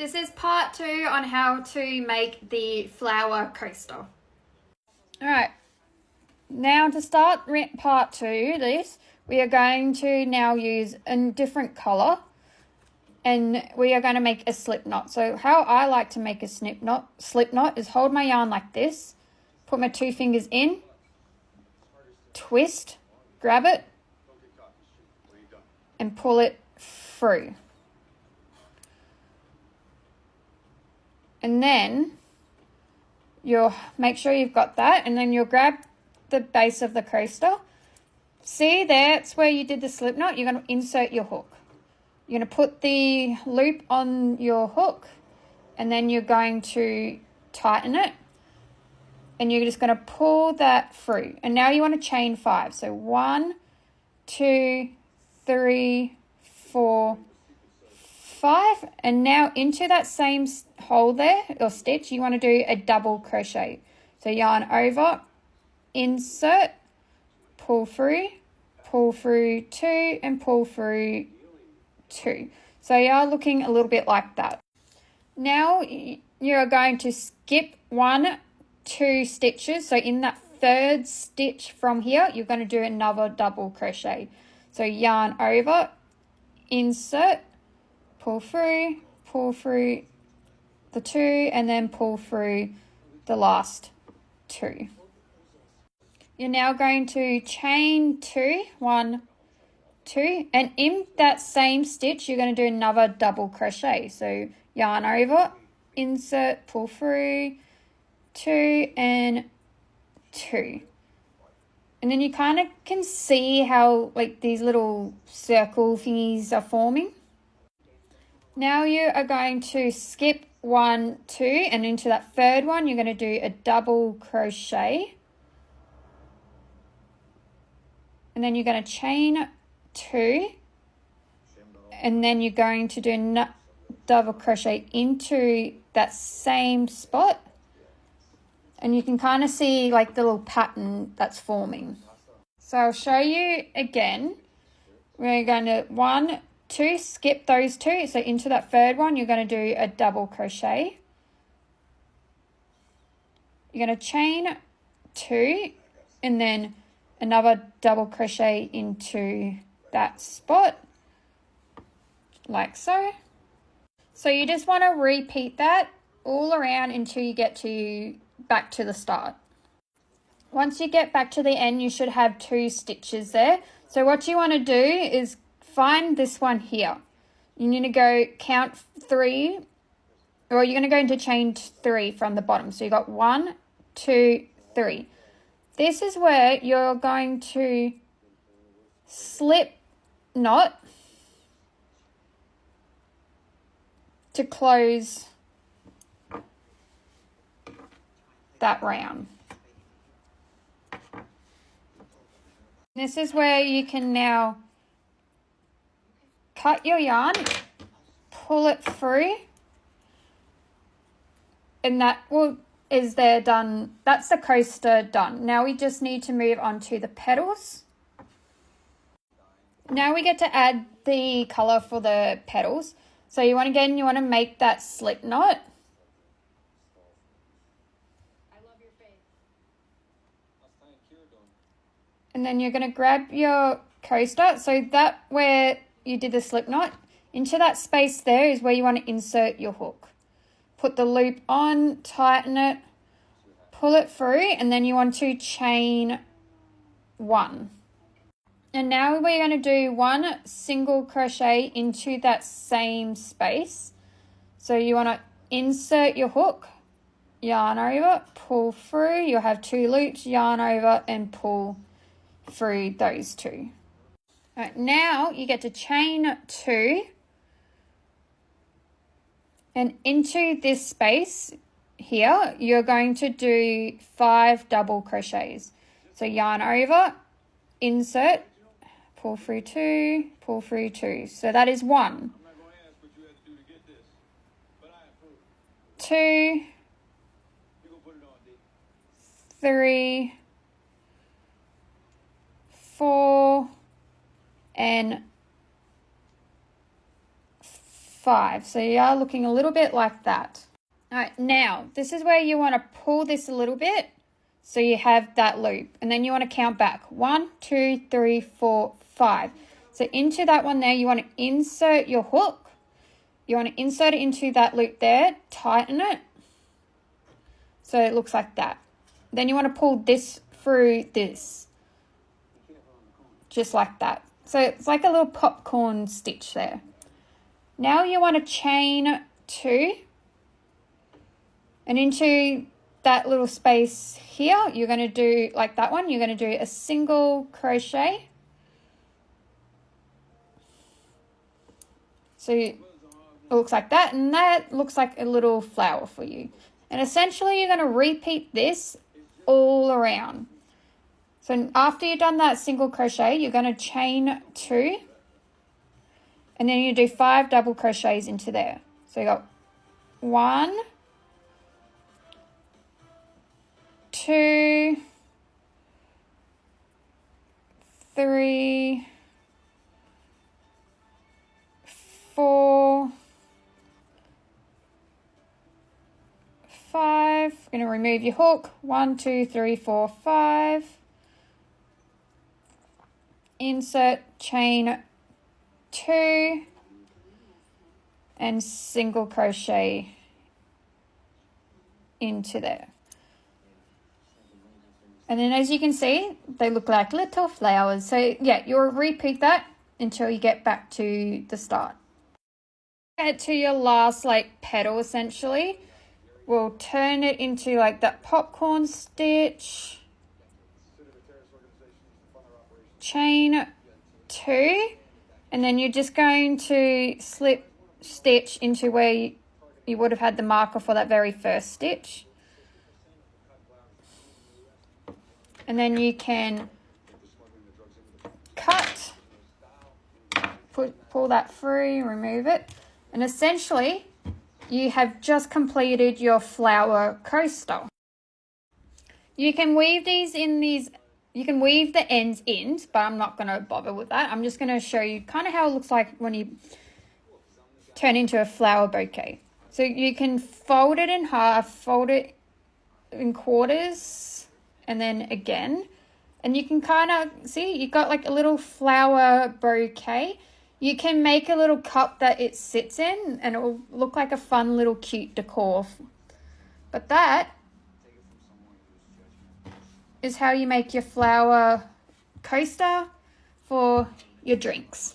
This is part 2 on how to make the flower coaster. Alright, now to start part 2 this, we are going to now use a different colour and we are going to make a slip knot. So how I like to make a slip knot is hold my yarn like this, put my 2 fingers in, twist, grab it, and pull it through. And then you'll make sure you've got that, and then you'll grab the base of the coaster. See, that's where you did the slip knot. You're going to insert your hook. You're going to put the loop on your hook, and then you're going to tighten it, and you're just going to pull that through. And now you want to chain 5. So 1, 2, 3, 4, 5, and now into that same hole there or stitch you want to do a double crochet. So yarn over, insert, pull through 2, and pull through 2. So you are looking a little bit like that. Now you're going to skip 1, 2 stitches. So in that 3rd stitch from here you're going to do another double crochet. So yarn over, insert, pull through the 2, and then pull through the last 2. You're now going to chain 2, 1, 2, and in that same stitch you're going to do another double crochet. So yarn over, insert, pull through 2 and 2. And then you kind of can see how like these little circle thingies are forming. Now you are going to skip 1, 2, and into that 3rd one you're going to do a double crochet. And then you're going to chain 2, and then you're going to do double crochet into that same spot. And you can kind of see like the little pattern that's forming. So I'll show you again. We're going to 1, 2, skip those 2. So into that 3rd one, you're going to do a double crochet. You're going to chain 2 and then another double crochet into that spot, like so. So you just want to repeat that all around until you get to back to the start. Once you get back to the end, you should have 2 stitches there. So what you want to do is find this one here. You need to go count 3, or you're going to go into chain 3 from the bottom. So you got 1, 2, 3. This is where you're going to slip knot to close that round. This is where you can now cut your yarn, pull it through, and that is there done. That's the coaster done. Now we just need to move on to the petals. Now we get to add the color for the petals. So you want to make that slip knot. And then you're going to grab your coaster. So that where you did the slip knot, into that space there is where you want to insert your hook. Put the loop on, tighten it, pull it through, and then you want to chain 1. And now we're going to do 1 single crochet into that same space. So you want to insert your hook, yarn over, pull through. You'll have 2 loops, yarn over, and pull through those 2. All right, now you get to chain 2, and into this space here you're going to do 5 double crochets. So yarn over, insert, pull through 2, pull through 2. So that is 1, 2, 3, 4, and 5. So you are looking a little bit like that. All right, now this is where you want to pull this a little bit so you have that loop, and then you want to count back 1, 2, 3, 4, 5. So into that one there, you want to insert your hook. You want to insert it into that loop there, tighten it so it looks like that. Then you want to pull this through this, just like that. So it's like a little popcorn stitch there. Now you want to chain 2, and into that little space here, you're going to do like that one. You're going to do a single crochet. So it looks like that, and that looks like a little flower for you. And essentially you're going to repeat this all around. So after you've done that single crochet, you're going to chain 2, and then you do 5 double crochets into there. So you got 1, 2, 3, 4, 5. We're going to remove your hook. 1, 2, 3, 4, 5. Insert, chain 2, and single crochet into there. And then as you can see, they look like little flowers. So yeah, you'll repeat that until you get back to the start. Get to your last like petal essentially. We'll turn it into like that popcorn stitch. Chain 2, and then you're just going to slip stitch into where you would have had the marker for that very first stitch. And then you can cut, pull that through, remove it, and essentially you have just completed your flower coaster. You can weave these in these, you can weave the ends in, but I'm not going to bother with that. I'm just going to show you kind of how it looks like when you turn into a flower bouquet. So you can fold it in half, fold it in quarters, and then again. And you can kind of, see, you got like a little flower bouquet. You can make a little cup that it sits in, and it will look like a fun little cute decor. But that is how you make your flower coaster for your drinks.